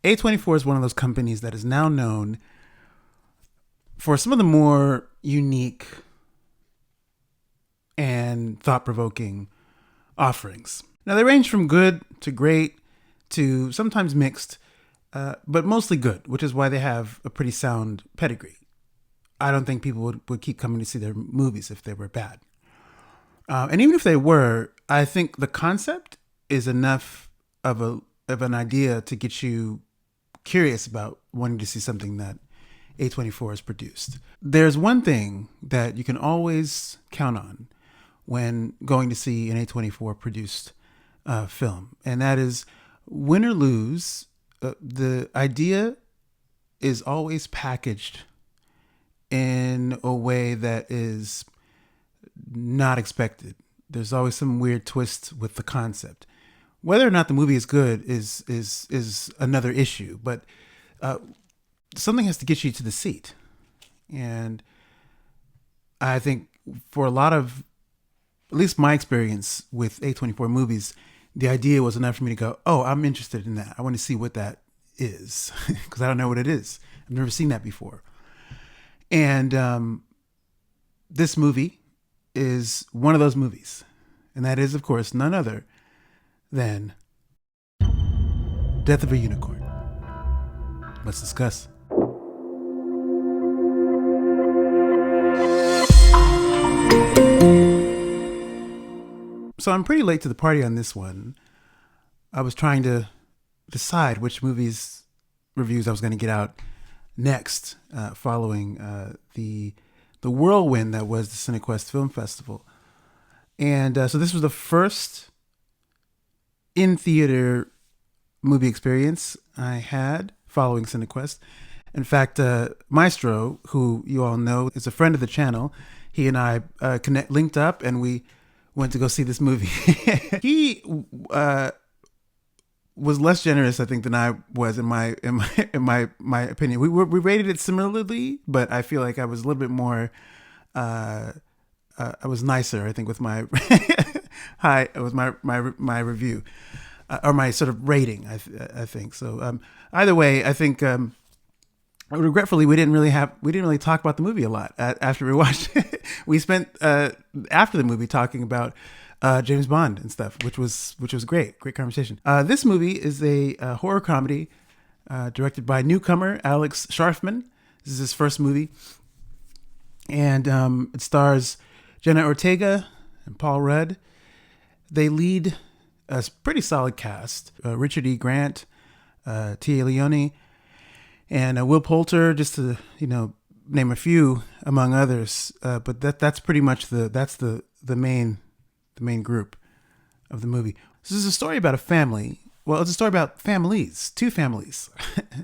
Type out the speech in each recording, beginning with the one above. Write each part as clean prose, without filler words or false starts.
A24 is one of those companies that is now known for some of the more unique and thought-provoking offerings. Now, they range from good to great to sometimes mixed, but mostly good, which is why they have a pretty sound pedigree. I don't think people would keep coming to see their movies if they were bad. And even if they were, I think the concept is enough of an idea to get you curious about wanting to see something that A24 has produced. There's one thing that you can always count on when going to see an A24 produced film, and that is, win or lose, the idea is always packaged in a way that is not expected. There's always some weird twist with the concept. Whether or not the movie is good is another issue, but something has to get you to the seat. And I think for a lot of, at least my experience with A24 movies, the idea was enough for me to go, oh, I'm interested in that. I want to see what that is, because I don't know what it is. I've never seen that before. And this movie is one of those movies. And that is, of course, none other than Death of a Unicorn. Let's discuss. So I'm pretty late to the party on this one. I was trying to decide which movies reviews I was going to get out next, following the whirlwind that was the CineQuest Film Festival. And so this was the first in-theater movie experience I had following CineQuest. In fact, Maestro, who you all know is a friend of the channel, he and I linked up, and we went to go see this movie. He was less generous, I think, than I was in my opinion. We rated it similarly, but I feel like I was a little bit more. I was nicer, I think, with my my review, or my sort of rating. I think so. Either way, I think. Regretfully, we didn't really talk about the movie a lot after we watched it. We spent after the movie talking about James Bond and stuff, which was great conversation. This movie is a horror comedy directed by newcomer Alex Sharfman. This is his first movie, and it stars Jenna Ortega and Paul Rudd. They lead a pretty solid cast: Richard E. Grant, Tia Leone, and Will Poulter, just to name a few among others. But that's pretty much the main group of the movie. This is a story about a family. Well, it's a story about families, two families,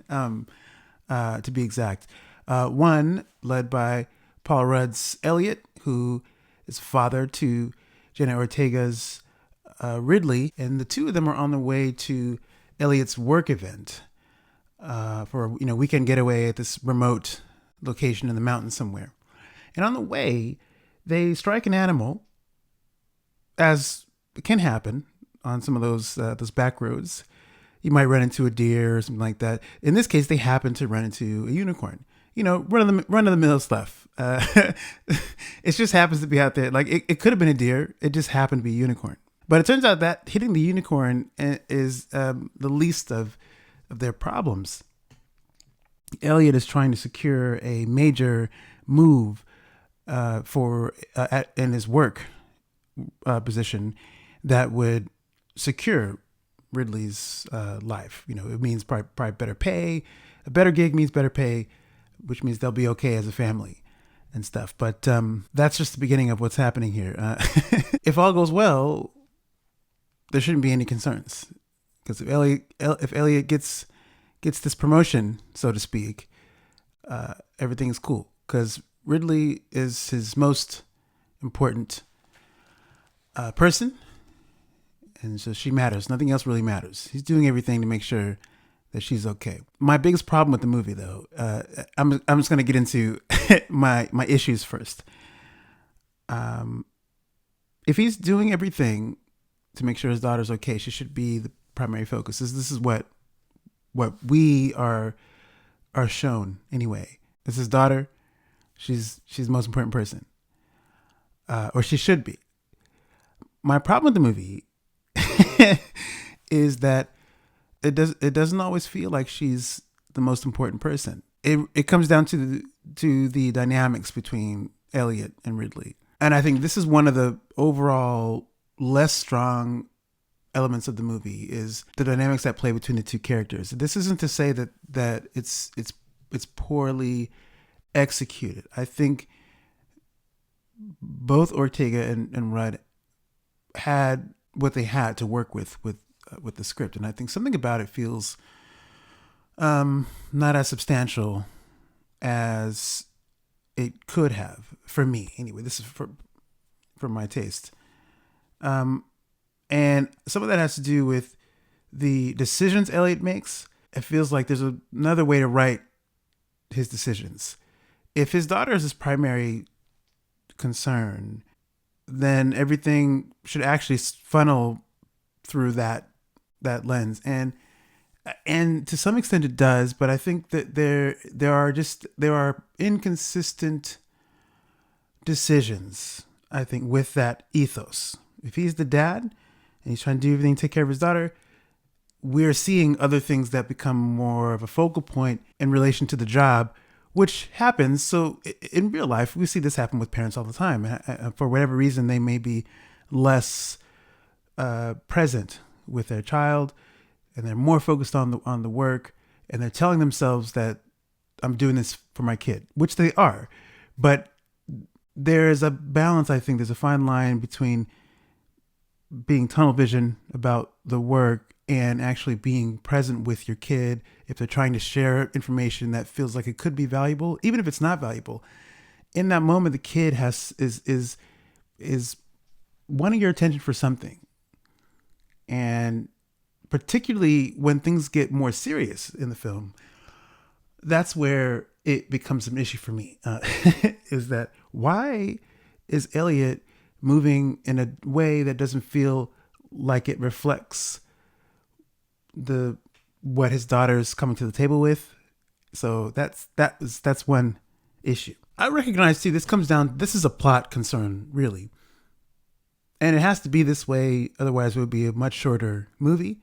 to be exact. One led by Paul Rudd's Elliot, who is father to Jenna Ortega's Ridley, and the two of them are on the way to Elliot's work event. For a weekend getaway at this remote location in the mountains somewhere. And on the way, they strike an animal, as can happen on some of those back roads. You might run into a deer or something like that. In this case, they happen to run into a unicorn. Run of the mill stuff. It just happens to be out there. Like it could have been a deer. It just happened to be a unicorn. But it turns out that hitting the unicorn is the least of their problems. Elliot is trying to secure a major move in his work position that would secure Ridley's life. It means probably better pay. A better gig means better pay, which means they'll be okay as a family and stuff. But that's just the beginning of what's happening here. If all goes well, there shouldn't be any concerns. Because if Elliot gets this promotion, so to speak, everything is cool. Because Ridley is his most important person, and so she matters. Nothing else really matters. He's doing everything to make sure that she's okay. My biggest problem with the movie, though, I'm just going to get into my issues first. If he's doing everything to make sure his daughter's okay, she should be the primary focus. This is what what we are shown anyway. It's his daughter. She's the most important person, or she should be. My problem with the movie is that it doesn't always feel like she's the most important person. It comes down to the dynamics between Elliot and Ridley, and I think this is one of the overall less strong elements of the movie is the dynamics that play between the two characters. This isn't to say that it's poorly executed. I think both Ortega and Rudd had what they had to work with the script, and I think something about it feels not as substantial as it could have for me. Anyway, this is for my taste, and some of that has to do with the decisions Elliot makes. It feels like there's another way to write his decisions. If his daughter is his primary concern, then everything should actually funnel through that lens, and to some extent it does. But I think that there are inconsistent decisions, I think, with that ethos. If he's the dad and he's trying to do everything to take care of his daughter, we're seeing other things that become more of a focal point in relation to the job, which happens. So in real life, we see this happen with parents all the time. For whatever reason, they may be less present with their child, and they're more focused on the work, and they're telling themselves that I'm doing this for my kid, which they are. But there's a balance. I think there's a fine line between being tunnel vision about the work and actually being present with your kid if they're trying to share information that feels like it could be valuable, even if it's not valuable. In that moment, the kid is wanting your attention for something. And particularly when things get more serious in the film, that's where it becomes an issue for me. Is that why is Elliot moving in a way that doesn't feel like it reflects what his daughter's coming to the table with? So that's one issue. I recognize too, this is a plot concern, really. And it has to be this way, otherwise it would be a much shorter movie.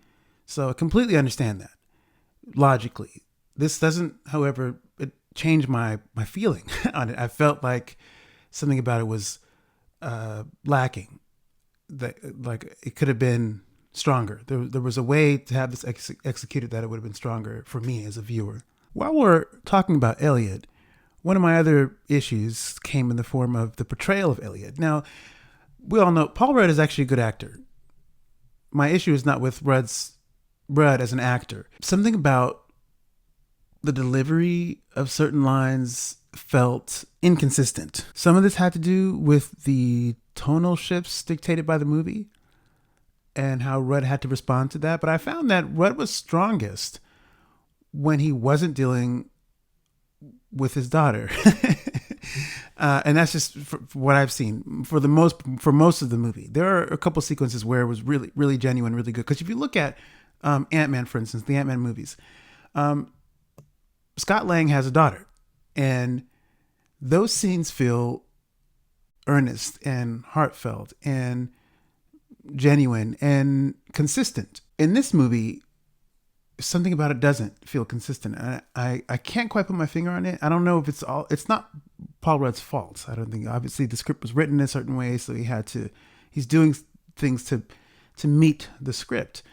So I completely understand that logically. This doesn't, however, change my feeling on it. I felt like something about it was lacking. That like it could have been stronger. There was a way to have this executed that it would have been stronger for me as a viewer. While we're talking about Elliot, one of my other issues came in the form of the portrayal of Elliot. Now, we all know Paul Rudd is actually a good actor. My issue is not with Rudd as an actor. Something about the delivery of certain lines felt inconsistent. Some of this had to do with the tonal shifts dictated by the movie and how Rudd had to respond to that. But I found that Rudd was strongest when he wasn't dealing with his daughter. And that's just for what I've seen for most of the movie. There are a couple sequences where it was really, really genuine, really good. Because if you look at Ant-Man, for instance, the Ant-Man movies, Scott Lang has a daughter, and those scenes feel earnest and heartfelt and genuine and consistent. In this movie, something about it doesn't feel consistent. I can't quite put my finger on it. I don't know if it's not Paul Rudd's fault. I don't think, obviously the script was written a certain way, so he's doing things to meet the script.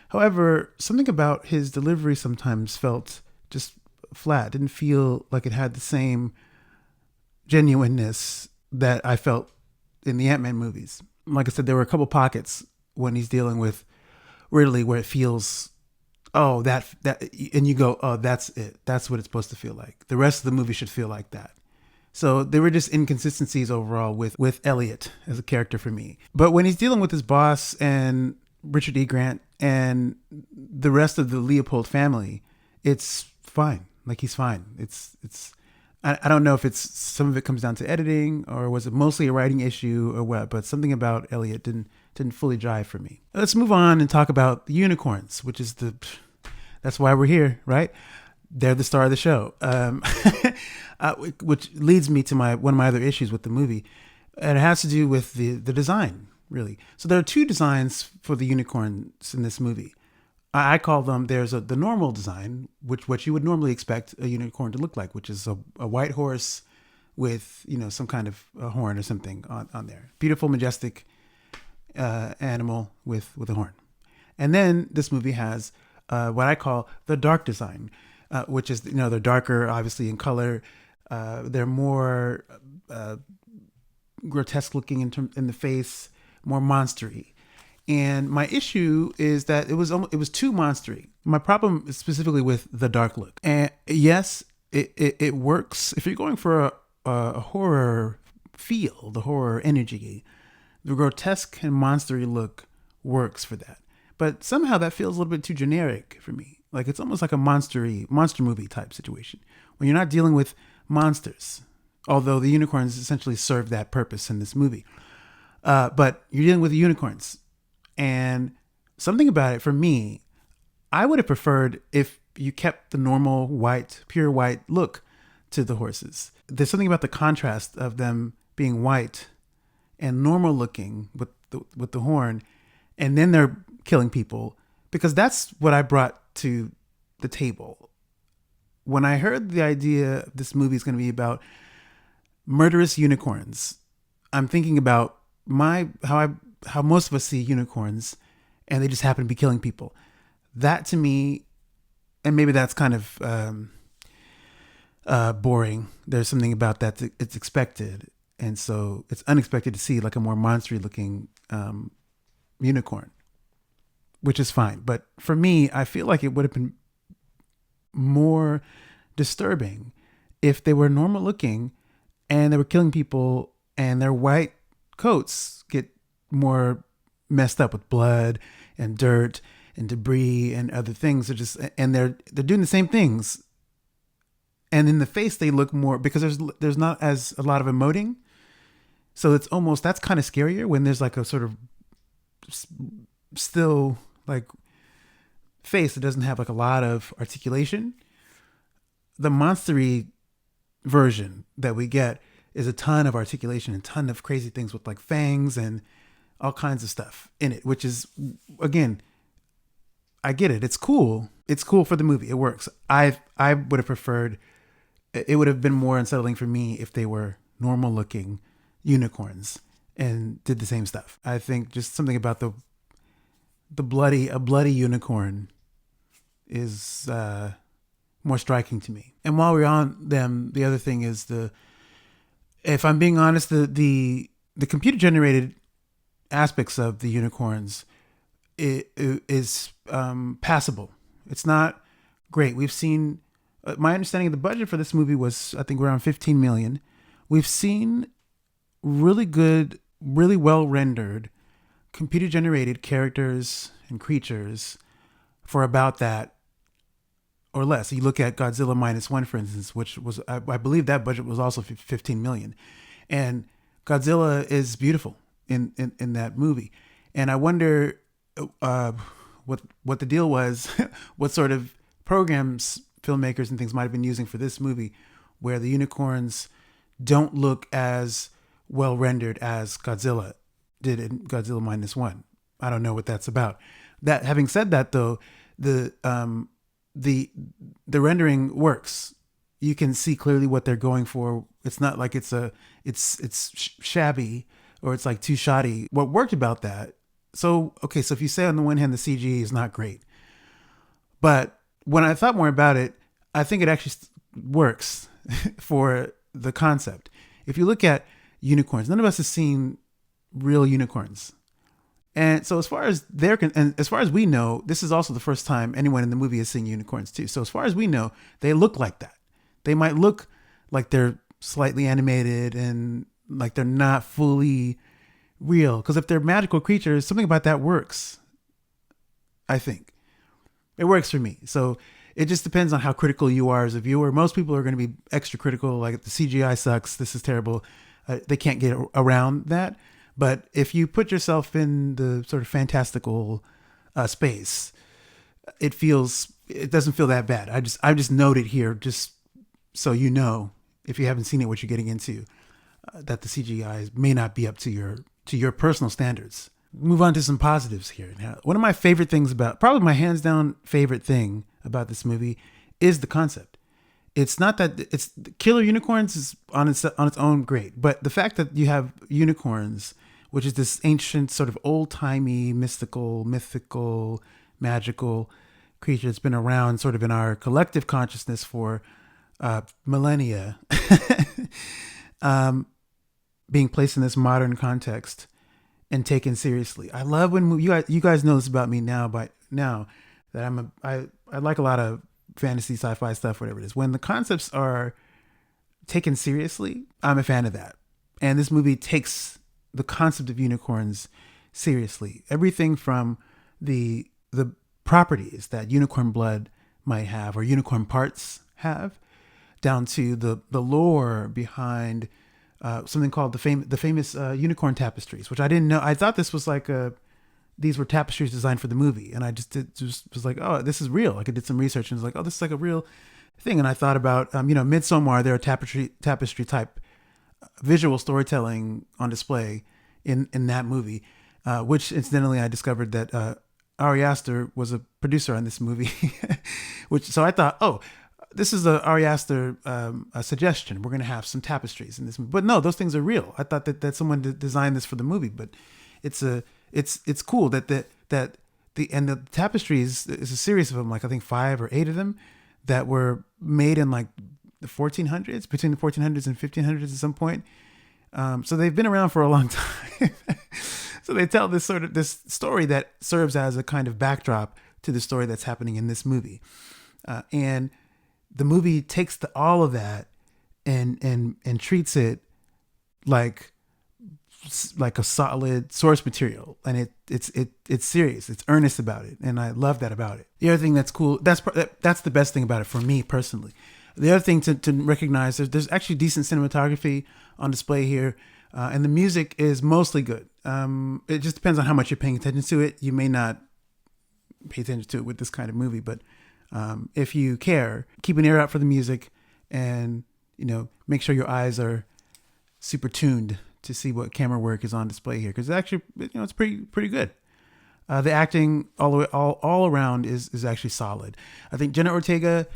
However, something about his delivery sometimes felt just flat. Didn't feel like it had the same genuineness that I felt in the Ant-Man movies. Like I said, there were a couple pockets when he's dealing with Ridley where it feels, oh, that, and you go, oh, that's it. That's what it's supposed to feel like. The rest of the movie should feel like that. So there were just inconsistencies overall with Elliot as a character for me. But when he's dealing with his boss and Richard E. Grant and the rest of the Leopold family, it's fine. Like, he's fine. I don't know if some of it comes down to editing, or was it mostly a writing issue or what, but something about Elliot didn't fully jive for me. Let's move on and talk about the unicorns, which is That's why we're here, right? They're the star of the show, which leads me to one of my other issues with the movie, and it has to do with the design, really. So there are two designs for the unicorns in this movie. I call them, there's the normal design, which what you would normally expect a unicorn to look like, which is a white horse with, some kind of a horn or something on there. Beautiful, majestic animal with a horn. And then this movie has what I call the dark design, which is, they're darker, obviously, in color. They're more grotesque looking in the face, more monstery. And my issue is that it was too monstery. My problem is specifically with the dark look. And yes, it works if you're going for a horror feel, the horror energy. The grotesque and monstery look works for that. But somehow that feels a little bit too generic for me. Like it's almost like a monster movie type situation when you're not dealing with monsters. Although the unicorns essentially serve that purpose in this movie. But you're dealing with the unicorns. And something about it, for me, I would have preferred if you kept the normal white, pure white look to the horses. There's something about the contrast of them being white and normal looking with the horn, and then they're killing people, because that's what I brought to the table. When I heard the idea this movie is going to be about murderous unicorns, I'm thinking about how most of us see unicorns, and they just happen to be killing people. That to me, and maybe that's kind of boring. There's something about that it's expected, and so it's unexpected to see like a more monstery looking unicorn, which is fine. But for me, I feel like it would have been more disturbing if they were normal looking and they were killing people, and their white coats get more messed up with blood and dirt and debris and other things. They're doing the same things, and in the face they look more, because there's not as a lot of emoting, so it's almost, that's kind of scarier when there's like a sort of still like face that doesn't have like a lot of articulation. The monstery version that we get is a ton of articulation and ton of crazy things with like fangs and all kinds of stuff in it, which is, again, I get it. It's cool. It's cool for the movie. It works. I would have preferred, it would have been more unsettling for me if they were normal looking unicorns and did the same stuff. I think just something about a bloody unicorn is more striking to me. And while we're on them, the other thing is if I'm being honest, the computer generated aspects of the unicorns is passable. It's not great. We've seen, my understanding of the budget for this movie was, I think, around 15 million. We've seen really good, really well rendered computer generated characters and creatures for about that or less. You look at Godzilla -1, for instance, which was, I believe that budget was also 15 million. And Godzilla is beautiful in that movie. And I wonder what the deal was, what sort of programs filmmakers and things might have been using for this movie, where the unicorns don't look as well rendered as Godzilla did in Godzilla -1. I don't know what that's about. That, having said that, though, the rendering works. You can see clearly what they're going for. It's not like it's shabby or it's like too shoddy. What worked about that? So if you say on the one hand the CG is not great, but when I thought more about it, I think it actually works for the concept. If you look at unicorns, none of us has seen real unicorns. And so as far as as far as we know, this is also the first time anyone in the movie is seeing unicorns too. So as far as we know, they look like that. They might look like they're slightly animated and like they're not fully real. Because if they're magical creatures, something about that works. I think it works for me. So it just depends on how critical you are as a viewer. Most people are going to be extra critical, like the CGI sucks, this is terrible. They can't get around that. But if you put yourself in the sort of fantastical space, it feels it doesn't feel that bad. I just note it here just so you know, if you haven't seen it, what you're getting into, that the CGI may not be up to your personal standards. Move on to some positives here. Now, one of my favorite things probably my hands down favorite thing about this movie is the concept. It's not that it's killer unicorns is on its own great, but the fact that you have unicorns, which is this ancient sort of old-timey mythical, magical creature that's been around sort of in our collective consciousness for millennia, being placed in this modern context and taken seriously. I love when you guys know this about me now, that I like a lot of fantasy, sci-fi stuff, whatever it is. When the concepts are taken seriously, I'm a fan of that. And this movie takes the concept of unicorns seriously. Everything from the properties that unicorn blood might have or unicorn parts have, down to the lore behind something called the famous unicorn tapestries, which I didn't know. I thought this was like these were tapestries designed for the movie, and I just was like, oh, this is real. Like I did some research and was like, oh, this is like a real thing. And I thought about Midsommar. There are tapestry type visual storytelling on display in that movie, which incidentally I discovered that Ari Aster was a producer on this movie, so I thought, oh, this is a Ari Aster a suggestion. We're going to have some tapestries in this movie, but no, those things are real. I thought that someone designed this for the movie, but it's cool that the tapestries is a series of them, like I think 5 or 8 of them that were made in like the 1400s, between the 1400s and 1500s at some point. So they've been around for a long time. So they tell this story that serves as a kind of backdrop to the story that's happening in this movie. And the movie takes all of that and treats it like a solid source material, and it's serious, it's earnest about it, and I love that about it. The other thing that's cool, that's the best thing about it for me personally. The other thing to recognize, there's actually decent cinematography on display here, and the music is mostly good. It just depends on how much you're paying attention to it. You may not pay attention to it with this kind of movie, but if you care, keep an ear out for the music, and make sure your eyes are super tuned to see what camera work is on display here, because actually, it's pretty good. The acting all around is actually solid. I think Jenna Ortega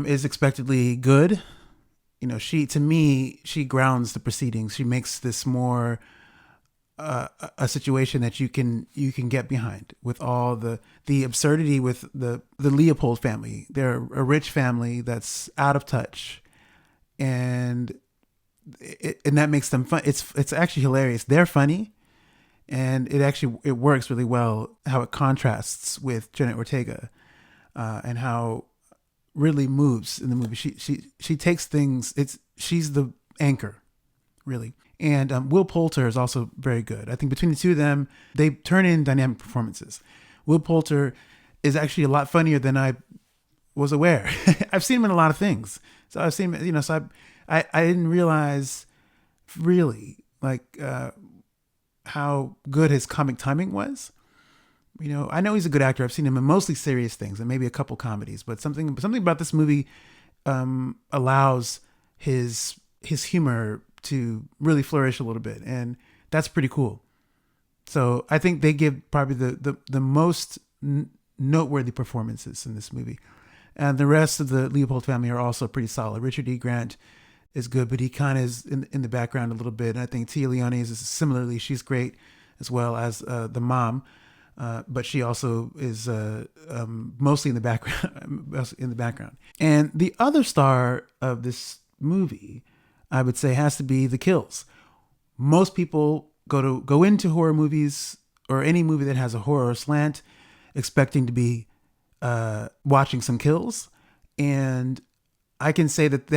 is expectedly good. She grounds the proceedings. She makes this more a situation that you can get behind, with all the absurdity with the Leopold family. They're a rich family that's out of touch, and that makes them fun. It's actually hilarious. They're funny, and it works really well how it contrasts with Jenna Ortega, and how really moves in the movie. She takes things. She's the anchor, really. And Will Poulter is also very good. I think between the two of them, they turn in dynamic performances. Will Poulter is actually a lot funnier than I was aware. I've seen him in a lot of things. So I've seen, so I didn't realize really like how good his comic timing was. I know he's a good actor. I've seen him in mostly serious things and maybe a couple comedies, but something about this movie allows his humor to really flourish a little bit, and that's pretty cool. So I think they give probably the most noteworthy performances in this movie, and the rest of the Leopold family are also pretty solid. Richard E. Grant is good, but he kind of is in the background a little bit. And I think Tia Leone is similarly, she's great, as well as the mom, but she also is mostly in the background. And the other star of this movie, I would say, has to be the kills. Most people go into horror movies or any movie that has a horror slant expecting to be watching some kills, and I can say that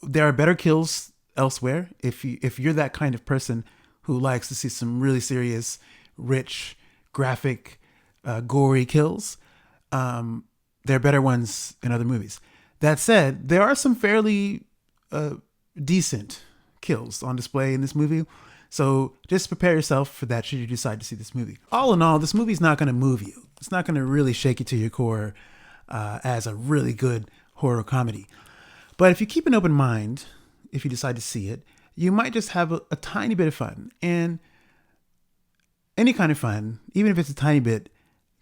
there are better kills elsewhere. If you're that kind of person who likes to see some really serious, rich, graphic, gory kills, there are better ones in other movies. That said, there are some fairly decent kills on display in this movie. So just prepare yourself for that should you decide to see this movie. All in all, this movie's not going to move you. It's not going to really shake you to your core. as a really good horror comedy. But if you keep an open mind, if you decide to see it, you might just have a tiny bit of fun. And any kind of fun, even if it's a tiny bit,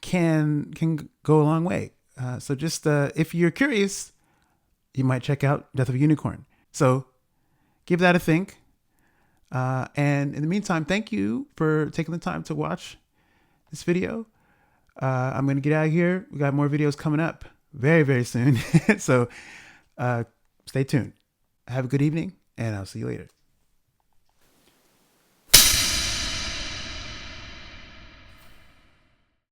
can go a long way. So just if you're curious, you might check out Death of a Unicorn. So give that a think. And in the meantime, thank you for taking the time to watch this video. I'm going to get out of here. We got more videos coming up very, very soon. So stay tuned. Have a good evening, and I'll see you later.